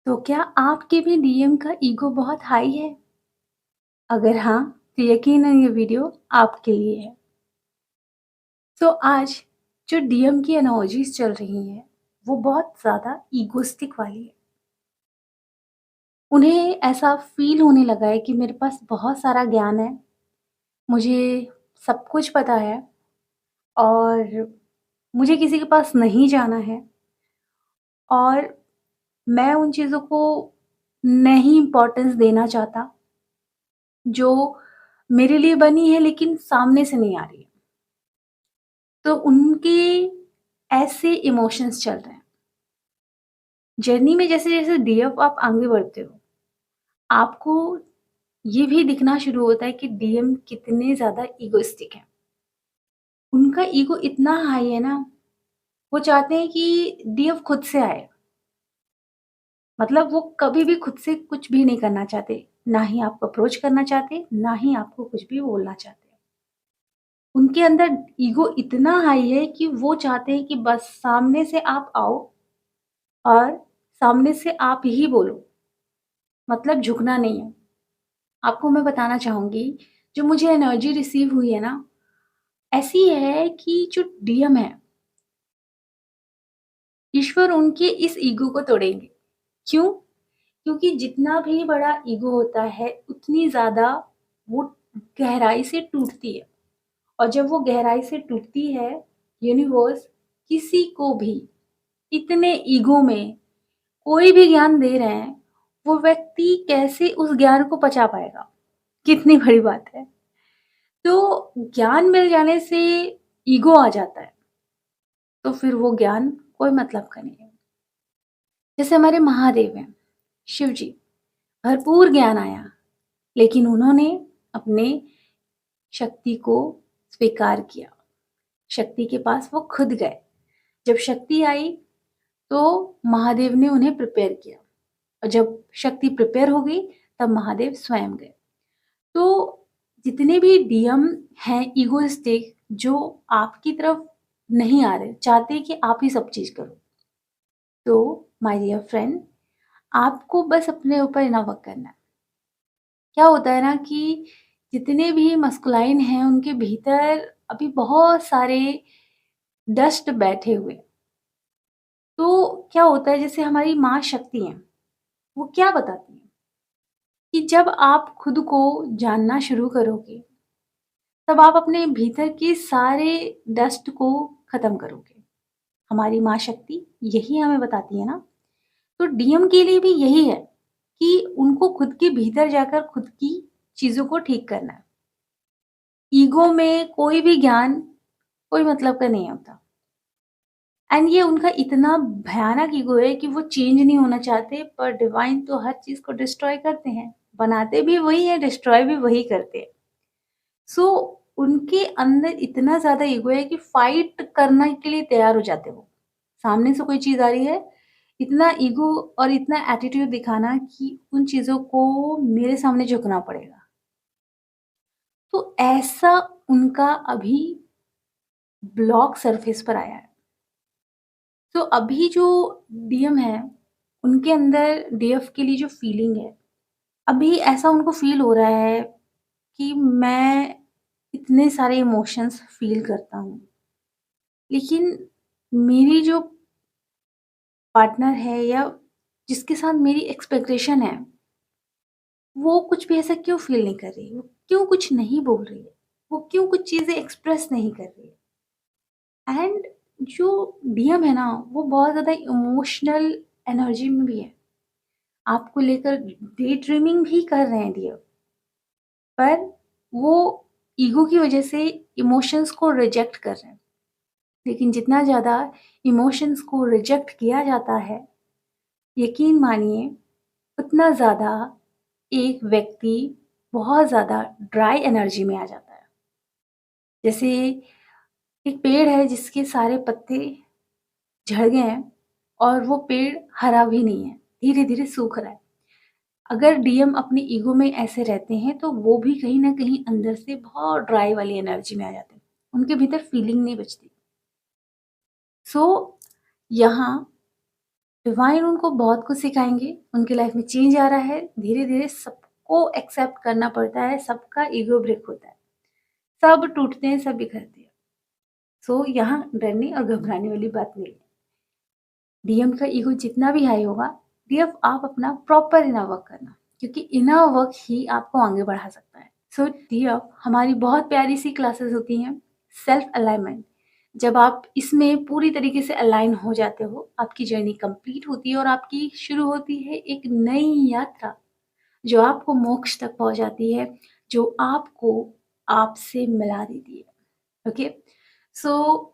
तो क्या आपके भी डीएम का ईगो बहुत हाई है? अगर हाँ, तो यकीनन ये वीडियो आपके लिए है। तो आज जो डीएम की एनर्जीज़ चल रही हैं, वो बहुत ज़्यादा ईगोइस्टिक वाली है। उन्हें ऐसा फ़ील होने लगा है कि मेरे पास बहुत सारा ज्ञान है, मुझे सब कुछ पता है और मुझे किसी के पास नहीं जाना है और मैं उन चीज़ों को नहीं इम्पोर्टेंस देना चाहता, जो मेरे लिए बनी है लेकिन सामने से नहीं आ रही है। तो उनके ऐसे इमोशंस चल रहे हैं। जर्नी में जैसे-जैसे डीएफ आप आगे बढ़ते हो, आपको ये भी दिखना शुरू होता है कि डीएम कितने ज़्यादा इगोइस्टिक हैं। उनका ईगो इतना हाई है ना, वो चाहते हैं कि डीएफ खुद से आए। मतलब वो कभी भी खुद से कुछ भी नहीं करना चाहते। ना ही आपको अप्रोच करना चाहते, ना ही आपको कुछ भी बोलना चाहते। उनके अंदर ईगो इतना हाई है कि वो चाहते हैं कि बस सामने से आप आओ और सामने से आप ही बोलो, मतलब झुकना नहीं है। आपको मैं बताना चाहूँगी, जो मुझे एनर्जी रिसीव हुई है ना, ऐसी है कि जो डीएम है, ईश्वर उनके इस ईगो को तोड़ेंगे। क्यों? क्योंकि जितना भी बड़ा ईगो होता है, उतनी ज़्यादा वो गहराई से टूटती है और जब वो गहराई से टूटती है, यूनिवर्स किसी को भी इतने ईगो में कोई भी ज्ञान दे रहे हैं, वो व्यक्ति कैसे उस ज्ञान को पचा पाएगा? कितनी बड़ी बात है। तो ज्ञान मिल जाने से ईगो आ जाता है, तो फिर वो ज्ञान कोई मतलब का नहीं है। जैसे हमारे महादेव हैं, शिव जी, भरपूर ज्ञान आया, लेकिन उन्होंने अपने शक्ति को स्वीकार किया। शक्ति के पास वो खुद गए। जब शक्ति आई, तो महादेव ने उन्हें प्रिपेयर किया और जब शक्ति प्रिपेयर हो गई, तब महादेव स्वयं गए। तो जितने भी डीएम हैं इगोइस्टिक जो आपकी तरफ नहीं आ रहे, चाहते हैं कि आप ही सब चीज़ करो। तो माय डियर फ्रेंड, आपको बस अपने ऊपर इनफ वर्क करना है। क्या होता है ना कि जितने भी मस्कुलाइन हैं, उनके भीतर अभी बहुत सारे डस्ट बैठे हुए हैं। तो क्या होता है जैसे हमारी माँ शक्ति हैं, वो क्या बताती हैं कि जब आप खुद को जानना शुरू करोगे, तब आप अपने भीतर के सारे डस्ट को खत्म करोगे। हमारी माँ शक्ति यही हमें बताती है ना। तो डीएम के लिए भी यही है कि उनको खुद के भीतर जाकर खुद की चीज़ों को ठीक करना है। ईगो में कोई भी ज्ञान कोई मतलब का नहीं होता एंड ये उनका इतना भयानक ईगो है कि वो चेंज नहीं होना चाहते, पर डिवाइन तो हर चीज़ को डिस्ट्रॉय करते हैं। बनाते भी वही है, डिस्ट्रॉय भी वही करते हैं। सो उनके अंदर इतना ज़्यादा ईगो है कि फाइट करने के लिए तैयार हो जाते हैं वो। सामने से कोई चीज़ आ रही है, इतना ईगो और इतना एटीट्यूड दिखाना कि उन चीज़ों को मेरे सामने झुकना पड़ेगा। तो ऐसा उनका अभी ब्लॉक सरफेस पर आया है। तो अभी जो डीएम है, उनके अंदर डीएफ के लिए जो फीलिंग है, अभी ऐसा उनको फ़ील हो रहा है कि मैं इतने सारे इमोशंस फ़ील करता हूँ। लेकिन मेरी जो पार्टनर है या जिसके साथ मेरी एक्सपेक्टेशन है, वो कुछ भी ऐसा क्यों फ़ील नहीं कर रही? वो क्यों कुछ नहीं बोल रही है? वो क्यों कुछ चीज़ें एक्सप्रेस नहीं कर रही है? एंड जो डीएम है ना, वो बहुत ज़्यादा इमोशनल एनर्जी में भी है। आपको लेकर डे ड्रीमिंग भी कर रहे हैं डीएम, पर वो ईगो की वज़ह से इमोशंस को रिजेक्ट कर रहे हैं। लेकिन जितना ज़्यादा इमोशंस को रिजेक्ट किया जाता है, यकीन मानिए उतना ज़्यादा एक व्यक्ति बहुत ज़्यादा ड्राई एनर्जी में आ जाता है। जैसे एक पेड़ है जिसके सारे पत्ते झड़ गए हैं और वो पेड़ हरा भी नहीं है, धीरे-धीरे सूख रहा है। अगर डीएम अपने ईगो में ऐसे रहते हैं, तो वो भी कहीं न कहीं अंदर से बहुत ड्राई वाली एनर्जी में आ जाते हैं। उनके भीतर फीलिंग नहीं बचती। सो यहाँ डिवाइन उनको बहुत कुछ सिखाएँगे, उनकी लाइफ में चेंज आ रहा है, धीरे-धीरे सबको एक्सेप्ट करना पड़ता है, सबका ईगो ब्रेक होता है, सब टूटते हैं, सब बिखरते हैं। सो यहाँ डरने और घबराने वाली बात नहीं है। डीएम का ईगो जितना भी हाई होगा, डीएफ आप अपना प्रॉपर इनर वर्क करना, क्योंकि इनर वर्क ही आपको आगे बढ़ा सकता है। सो डीएफ हमारी बहुत प्यारी सी क्लासेस होती हैं, सेल्फ अलाइनमेंट। जब आप इसमें पूरी तरीके से अलाइन हो जाते हो, आपकी जर्नी कंप्लीट होती है और आपकी शुरू होती है एक नई यात्रा, जो आपको मोक्ष तक पहुंचाती है, जो आपको आपसे मिला देती है। ओके, सो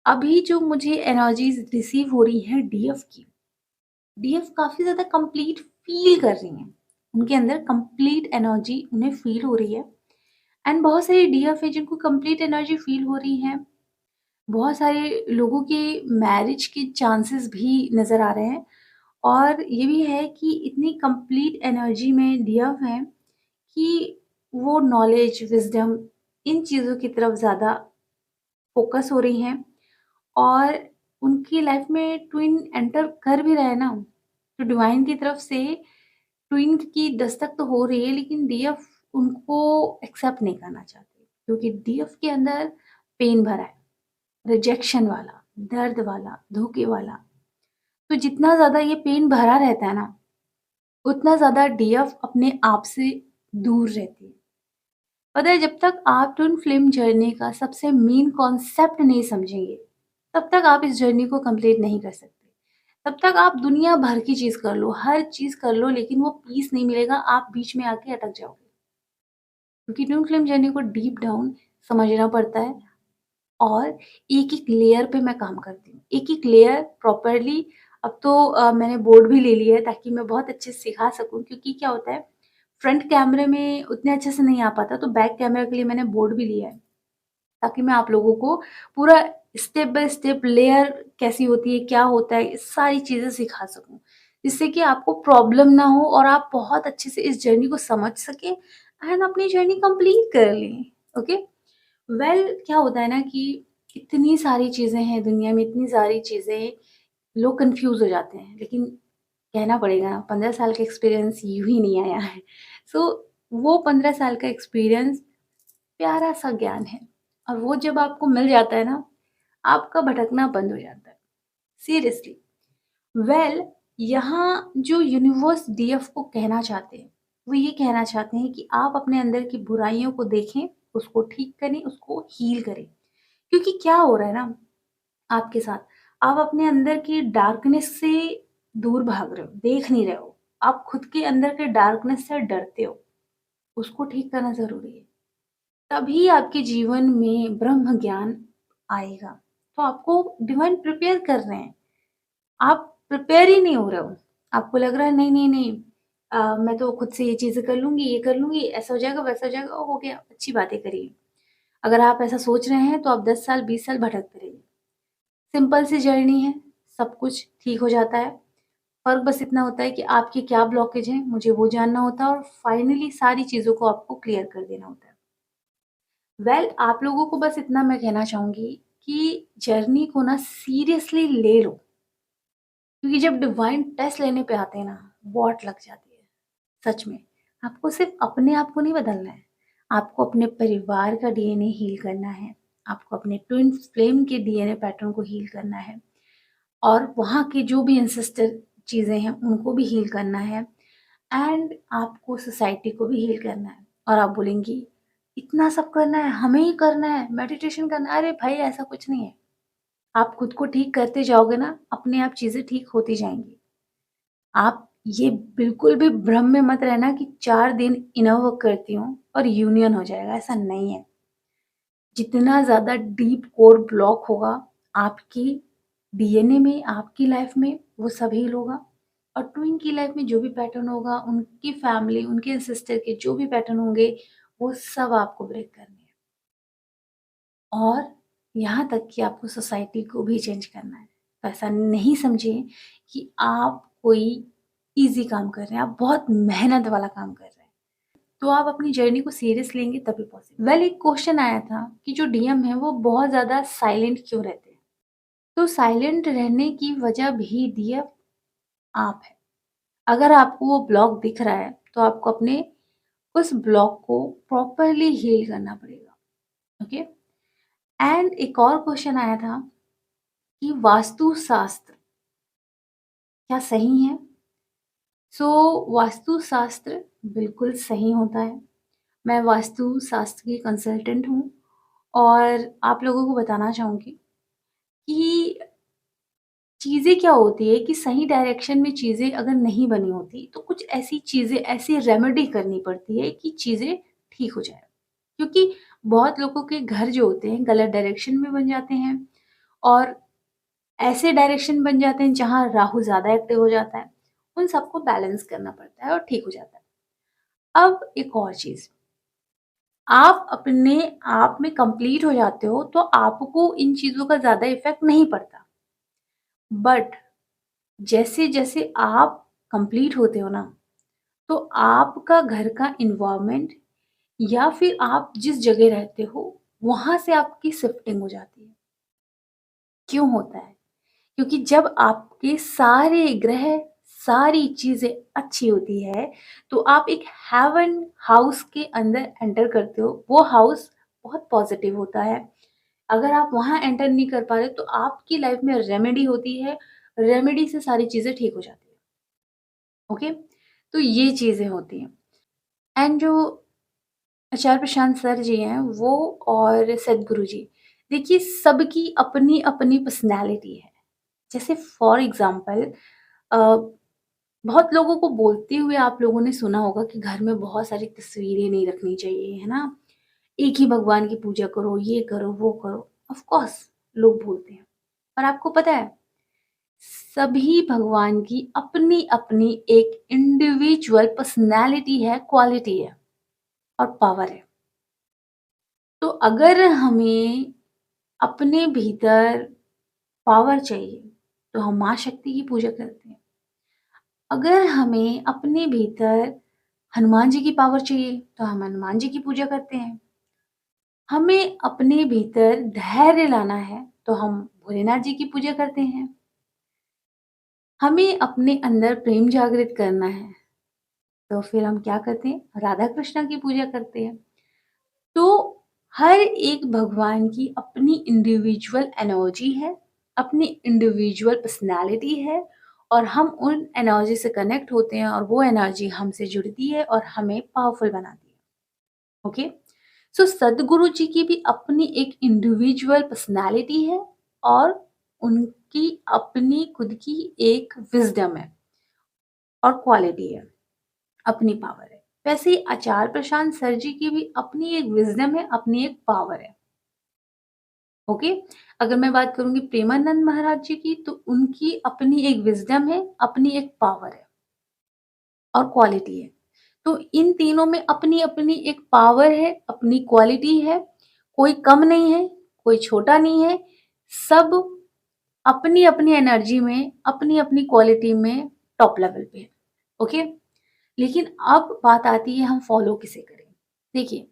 अभी जो मुझे एनर्जीज रिसीव हो रही हैं डीएफ की, डीएफ काफ़ी ज़्यादा कंप्लीट फ़ील कर रही हैं। उनके अंदर कंप्लीट एनर्जी उन्हें फ़ील हो रही है, एंड बहुत सारे डीएफ है जिनको कंप्लीट एनर्जी फ़ील हो रही है। बहुत सारे लोगों के मैरिज के चांसेस भी नज़र आ रहे हैं, और ये भी है कि इतनी कंप्लीट एनर्जी में डीएफ हैं कि वो नॉलेज, विज़डम, इन चीज़ों की तरफ ज़्यादा फ़ोकस हो रही हैं। और उनकी लाइफ में ट्विन एंटर कर भी रहे हैं ना, तो डिवाइन की तरफ से ट्विन की दस्तक तो हो रही है, लेकिन डीएफ उनको एक्सेप्ट नहीं करना चाहते, क्योंकि डीएफ के अंदर पेन भरा है, रिजेक्शन वाला, दर्द वाला, धोखे वाला। तो जितना ज़्यादा ये पेन भरा रहता है ना, उतना ज़्यादा डीएफ अपने आप से दूर रहती है। पता है, जब तक आप ट्विन फ्लेम जर्नी का सबसे मेन कॉन्सेप्ट नहीं समझेंगे, तब तक आप इस जर्नी को कंप्लीट नहीं कर सकते। तब तक आप दुनिया भर की चीज़ कर लो, हर चीज़ कर लो, लेकिन वो पीस नहीं मिलेगा, आप बीच में आके अटक जाओगे। क्योंकि ट्विन फ्लेम जर्नी को डीप डाउन समझना पड़ता है, और एक-एक लेयर पे मैं काम करती हूँ। एक-एक लेयर प्रॉपरली। अब तो मैंने बोर्ड भी ले लिया है ताकि मैं बहुत अच्छे से सिखा सकूँ, क्योंकि क्या होता है, फ्रंट कैमरे में उतने अच्छे से नहीं आ पाता, तो बैक कैमरा के लिए मैंने बोर्ड भी लिया है। ताकि मैं आप लोगों को पूरा स्टेप बाय स्टेप लेयर कैसी होती है, क्या होता है, सारी चीज़ें सिखा सकूँ। जिससे कि आपको प्रॉब्लम ना हो और आप बहुत अच्छे से इस जर्नी को समझ सकें एंड अपनी जर्नी कंप्लीट कर लें। ओके? क्या होता है ना कि इतनी सारी चीज़ें हैं दुनिया में, इतनी सारी चीज़ें, लोग कन्फ्यूज़ हो जाते हैं। लेकिन कहना पड़ेगा ना, 15 साल का एक्सपीरियंस यूँ ही नहीं आया है। सो वो 15 साल का एक्सपीरियंस प्यारा-सा ज्ञान है, और वो जब आपको मिल जाता है ना, आपका भटकना बंद हो जाता है। सीरियसली। वेल यहाँ जो यूनिवर्स डीएफ को कहना चाहते हैं, वो ये कहना चाहते हैं कि आप अपने अंदर की बुराइयों को देखें, उसको ठीक करें, उसको हील करें। क्योंकि क्या हो रहा है ना आपके साथ, आप अपने अंदर की डार्कनेस से दूर भाग रहे हो, देख नहीं रहे हो। आप खुद के अंदर के डार्कनेस से डरते हो, उसको ठीक करना ज़रूरी है। तभी आपके जीवन में ब्रह्म ज्ञान आएगा। तो आपको डिवाइन प्रिपेयर कर रहे हैं, आप प्रिपेयर ही नहीं हो रहे हो। आपको लग रहा है नहीं, नहीं, नहीं, मैं तो खुद से ये चीज़ें कर लूँगी, ये कर लूँगी, ऐसा हो जाएगा, वैसा हो जाएगा, हो गया, अच्छी बातें करिए। अगर आप ऐसा सोच रहे हैं तो आप 10 साल, 20 साल भटकते रहिए। सिंपल सी जर्नी है, सब कुछ ठीक हो जाता है। फ़र्क बस इतना होता है कि आपके क्या ब्लॉकेज हैं, मुझे वो जानना होता है, और फाइनली सारी चीज़ों को आपको क्लियर कर देना होता है। आप लोगों को बस इतना मैं कहना चाहूँगी कि जर्नी को ना सीरियसली ले लो, क्योंकि जब डिवाइन टेस्ट लेने पे आते हैं ना, वॉट लग जाती है, सच में। आपको सिर्फ़ अपने आप को नहीं बदलना है, आपको अपने परिवार का डीएनए हील करना है, आपको अपने ट्विन फ्लेम के डीएनए पैटर्न को हील करना है, और वहाँ के जो भी एंसेस्टर चीज़ें हैं, उनको भी हील करना है, एंड आपको सोसाइटी को भी हील करना है। और आप बोलेंगी, इतना सब करना है, हमें ही करना है, मेडिटेशन करना है। अरे भाई, ऐसा कुछ नहीं है। आप खुद को ठीक करते जाओगे ना, अपने आप चीज़ें ठीक होती जाएँगी। आप ये बिल्कुल भी भ्रम में मत रहना कि 4 दिन इनर वर्क करती हूँ और यूनियन हो जाएगा, ऐसा नहीं है। जितना ज़्यादा डीप कोर ब्लॉक होगा आपकी डीएनए में, आपकी लाइफ में, वो सब हील होगा। और ट्विन की लाइफ में जो भी पैटर्न होगा, उनकी फैमिली, उनके सिस्टर के जो भी पैटर्न होंगे, वो सब आपको ब्रेक करने हैं। और यहाँ तक कि आपको सोसाइटी को भी चेंज करना है। तो ऐसा नहीं समझिए कि आप कोई ईज़ी काम कर रहे हैं, आप बहुत मेहनत वाला काम कर रहे हैं। तो आप अपनी जर्नी को सीरियस लेंगे तभी पॉसिबल। एक क्वेश्चन आया था कि जो डीएम है वो बहुत ज़्यादा साइलेंट क्यों रहते हैं? तो साइलेंट रहने की वजह भी डीएफ आप है। अगर आपको वो ब्लॉक दिख रहा है, तो आपको अपने उस ब्लॉक को प्रॉपरली हील करना पड़ेगा, ओके? एंड एक और क्वेश्चन आया था कि वास्तुशास्त्र क्या सही है? सो वास्तुशास्त्र बिल्कुल सही होता है। मैं वास्तुशास्त्र की कंसल्टेंट हूँ और आप लोगों को बताना चाहूँगी कि चीज़ें क्या होती है कि सही डायरेक्शन में चीज़ें अगर नहीं बनी होती, तो कुछ ऐसी चीज़ें, ऐसी रेमेडी करनी पड़ती है कि चीज़ें ठीक हो जाएँ। क्योंकि बहुत लोगों के घर जो होते हैं गलत डायरेक्शन में बन जाते हैं और ऐसे डायरेक्शन बन जाते हैं जहाँ राहु ज़्यादा एक्टिव हो जाता है। उन सबको बैलेंस करना पड़ता है और ठीक हो जाता है। अब एक और चीज़, आप अपने आप में कंप्लीट हो जाते हो तो आपको इन चीज़ों का ज़्यादा इफ़ेक्ट नहीं पड़ता। बट जैसे-जैसे आप कंप्लीट होते हो ना, तो आपका घर का एनवायरनमेंट या फिर आप जिस जगह रहते हो, वहाँ से आपकी शिफ्टिंग हो जाती है। क्यों होता है? क्योंकि जब आपके सारे ग्रह, सारी चीज़ें अच्छी होती है, तो आप एक हेवन हाउस के अंदर एंटर करते हो। वो हाउस बहुत पॉज़िटिव होता है। अगर आप वहाँ एंटर नहीं कर पा रहे, तो आपकी लाइफ़ में रेमेडी होती है, रेमेडी से सारी चीज़ें ठीक हो जाती हैं। ओके? तो ये चीज़ें होती हैं। एंड जो आचार्य प्रशांत सर जी हैं, वो और सद्गुरु जी, देखिए सबकी अपनी-अपनी पर्सनैलिटी है। जैसे फॉर एग्ज़ाम्पल अ, बहुत लोगों को बोलते हुए आप लोगों ने सुना होगा कि घर में बहुत सारी तस्वीरें नहीं रखनी चाहिए, है ना? एक ही भगवान की पूजा करो, ये करो, वो करो। ऑफ़ कोर्स लोग बोलते हैं। और आपको पता है, सभी भगवान की अपनी-अपनी एक इंडिविजुअल पर्सनैलिटी है, क्वालिटी है और पावर है। तो अगर हमें अपने भीतर पावर चाहिए, तो हम माँ शक्ति की पूजा करते हैं। अगर हमें अपने भीतर हनुमान जी की पावर चाहिए, तो हम हनुमान जी की पूजा करते हैं। हमें अपने भीतर धैर्य लाना है, तो हम भोलेनाथ जी की पूजा करते हैं। हमें अपने अंदर प्रेम जागृत करना है, तो फिर हम क्या करते हैं? राधा कृष्ण की पूजा करते हैं। तो हर एक भगवान की अपनी इंडिविजुअल एनर्जी है, अपनी इंडिविजुअल पर्सनैलिटी है और हम उन एनर्जी से कनेक्ट होते हैं और वो एनर्जी हमसे जुड़ती है और हमें पावरफुल बनाती है। ओके? सो सद्गुरु जी की भी अपनी एक इंडिविजुअल पर्सनैलिटी है और उनकी अपनी खुद की एक विज़डम है और क्वालिटी है, अपनी पावर है। वैसे ही आचार्य प्रशांत सर जी की भी अपनी एक विज़डम है, अपनी एक पावर है। ओके? अगर मैं बात करूँगी प्रेमानंद महाराज जी की, तो उनकी अपनी एक विज़डम है, अपनी एक पावर है और क्वालिटी है। तो इन तीनों में अपनी-अपनी एक पावर है, अपनी क्वालिटी है, कोई कम नहीं है, कोई छोटा नहीं है, सब अपनी-अपनी एनर्जी में, अपनी-अपनी क्वालिटी में टॉप लेवल पे है। ओके? लेकिन अब बात आती है हम फॉलो किसे करें? देखिए,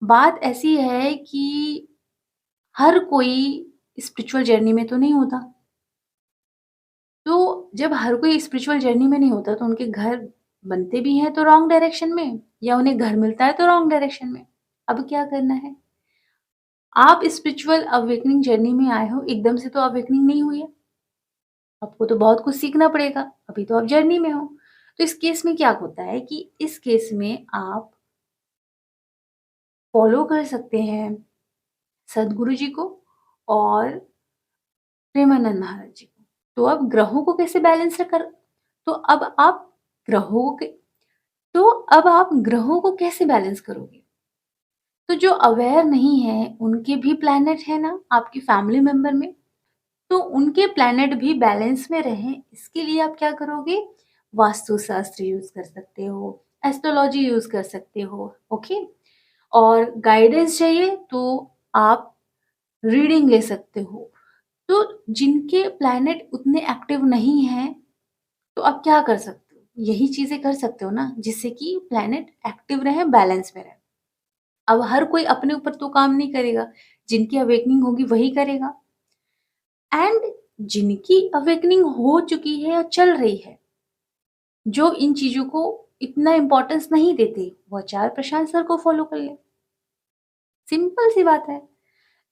बात ऐसी है कि हर कोई स्पिरिचुअल जर्नी में तो नहीं होता। तो जब हर कोई स्पिरिचुअल जर्नी में नहीं होता, तो उनके घर बनते भी हैं तो रॉन्ग डायरेक्शन में या उन्हें घर मिलता है तो रॉन्ग डायरेक्शन में। अब क्या करना है? आप स्पिरिचुअल अवेकनिंग जर्नी में आए हो, एकदम से तो अवेकनिंग नहीं हुई है। आपको तो बहुत कुछ सीखना पड़ेगा, अभी तो आप जर्नी में हो। तो इस केस में क्या होता है कि इस केस में आप फॉलो कर सकते हैं सद्गुरु जी को और प्रेमानंद महाराज जी को। तो अब ग्रहों को कैसे बैलेंस कर तो अब आप ग्रहों के तो अब आप ग्रहों को कैसे बैलेंस करोगे? तो जो अवेयर नहीं है, उनके भी प्लैनेट है ना आपकी फैमिली मेंबर में, तो उनके प्लैनेट भी बैलेंस में रहें, इसके लिए आप क्या करोगे? वास्तुशास्त्र यूज़ कर सकते हो, एस्ट्रोलॉजी यूज़ कर सकते हो, ओके? और गाइडेंस चाहिए तो आप रीडिंग ले सकते हो। तो जिनके प्लैनेट उतने एक्टिव नहीं हैं, तो आप क्या कर सकते हो? यही चीज़ें कर सकते हो ना, जिससे कि प्लैनेट एक्टिव रहे, बैलेंस में रहे। अब हर कोई अपने ऊपर तो काम नहीं करेगा, जिनकी अवेकनिंग होगी वही करेगा। एंड जिनकी अवेकनिंग हो चुकी है या चल रही है, जो इन चीज़ों को इतना इम्पोर्टेंस नहीं देते, वो आचार्य प्रशांत सर को फॉलो कर लें। सिंपल सी बात है।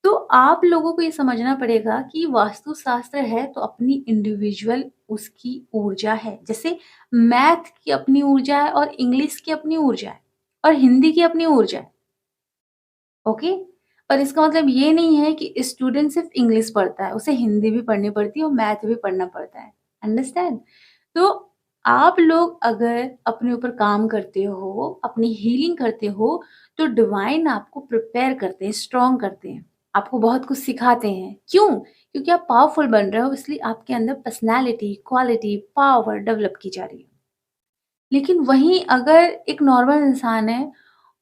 तो आप लोगों को ये समझना पड़ेगा कि वास्तुशास्त्र है तो अपनी इंडिविजुअल उसकी ऊर्जा है। जैसे मैथ की अपनी ऊर्जा है और इंग्लिश की अपनी ऊर्जा है और हिंदी की अपनी ऊर्जा है, ओके? पर इसका मतलब ये नहीं है कि स्टूडेंट सिर्फ़ इंग्लिश पढ़ता है, उसे हिंदी भी पढ़नी पड़ती है और मैथ भी पढ़ना पड़ता है। अंडरस्टैंड? तो आप लोग अगर अपने ऊपर काम करते हो, अपनी हीलिंग करते हो, तो डिवाइन आपको प्रिपेयर करते हैं, स्ट्रॉन्ग करते हैं, आपको बहुत कुछ सिखाते हैं। क्यों? क्योंकि आप पावरफुल बन रहे हो इसलिए आपके अंदर पर्सनैलिटी, क्वालिटी, पावर डेवलप की जा रही है। लेकिन वहीं अगर एक नॉर्मल इंसान है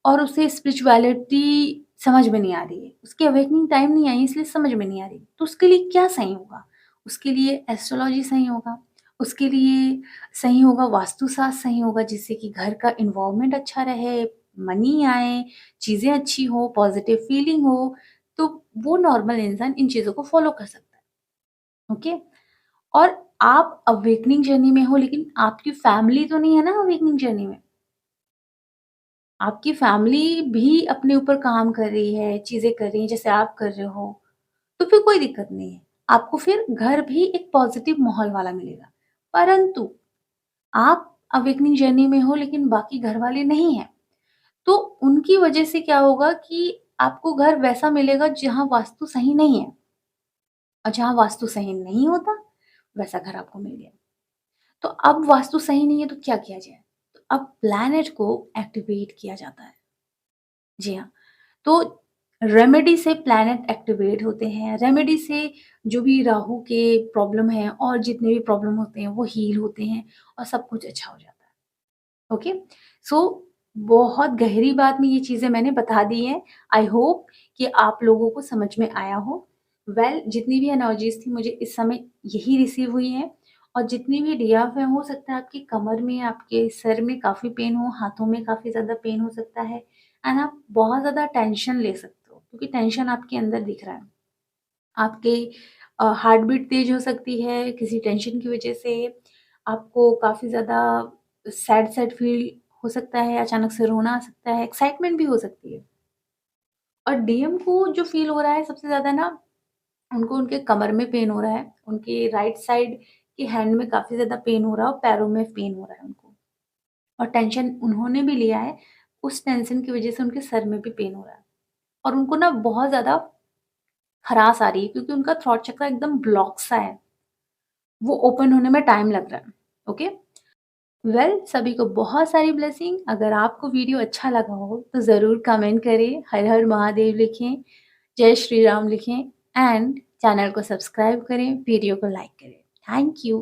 और उसे स्पिरिचुअलिटी समझ में नहीं आ रही है, उसकी अवेकनिंग टाइम नहीं आई इसलिए समझ में नहीं आ रही, तो उसके लिए क्या सही होगा? उसके लिए एस्ट्रोलॉजी सही होगा, उसके लिए सही होगा वास्तुशास्त्र सही होगा जिससे कि घर का एनवायरनमेंट अच्छा रहे, मनी आए, चीज़ें अच्छी हो, पॉजिटिव फीलिंग हो, तो वो नॉर्मल इंसान इन चीज़ों को फॉलो कर सकता है, ओके? और आप अवेकनिंग जर्नी में हो लेकिन आपकी फैमिली तो नहीं है ना अवेकनिंग जर्नी में। आपकी फैमिली भी अपने ऊपर काम कर रही है, चीज़ें कर रही है जैसे आप कर रहे हो, तो फिर कोई दिक्कत नहीं है। आपको फिर घर भी एक पॉज़िटिव माहौल वाला मिलेगा। परंतु आप अवेकनिंग जर्नी में हो लेकिन बाकी घरवाले नहीं हैं, तो उनकी वजह से क्या होगा कि आपको घर वैसा मिलेगा जहाँ वास्तु सही नहीं है और जहाँ वास्तु सही नहीं होता, वैसा घर आपको मिल गया। तो अब वास्तु सही नहीं है तो क्या किया जाए? तो अब प्लैनेट को एक्टिवेट किया जाता है। जी हाँ, तो रेमेडी से प्लैनेट एक्टिवेट होते हैं, रेमेडी से जो भी राहु के प्रॉब्लम है और जितने भी प्रॉब्लम होते हैं वो हील होते हैं और सब कुछ अच्छा हो जाता है। ओके? सो बहुत गहरी बात में ये चीज़ें मैंने बता दी हैं। आई होप कि आप लोगों को समझ में आया हो। जितनी भी एनर्जीज़ थी मुझे इस समय यही रिसीव हुई हैं और जितनी भी डियाफ़ हैं हो सकता है आपकी कमर में, आपके सर में काफ़ी पेन हो, हाथों में काफ़ी ज़्यादा पेन हो सकता है एंड आप बहुत ज़्यादा टेंशन ले सकते हो क्योंकि टेंशन आपके अंदर दिख रहा है। आपके हार्ट बीट तेज़ हो सकती है किसी टेंशन की वज़ह से, आपको काफ़ी ज़्यादा सैड-सैड फ़ील हो सकता है, अचानक से रोना आ सकता है, एक्साइटमेंट भी हो सकती है। और डीएम को जो फ़ील हो रहा है सबसे ज़्यादा ना, उनको उनके कमर में पेन हो रहा है, उनकी राइट साइड के हैंड में काफ़ी ज़्यादा पेन हो रहा है और पैरों में पेन हो रहा है उनको। और टेंशन उन्होंने भी लिया है, उस टेंशन की वज़ह से उनके सर में भी पेन हो रहा है। और उनको ना बहुत ज़्यादा खरास आ रही है क्योंकि उनका थ्रॉट चक्र एकदम ब्लॉक सा है। वो ओपन होने में टाइम लग रहा है। ओके? सभी को बहुत सारी ब्लेसिंग। अगर आपको वीडियो अच्छा लगा हो तो ज़रूर कमेंट करें, हर हर महादेव लिखें, जय श्री राम लिखें एंड चैनल को सब्सक्राइब करें, वीडियो को लाइक करें। Thank you.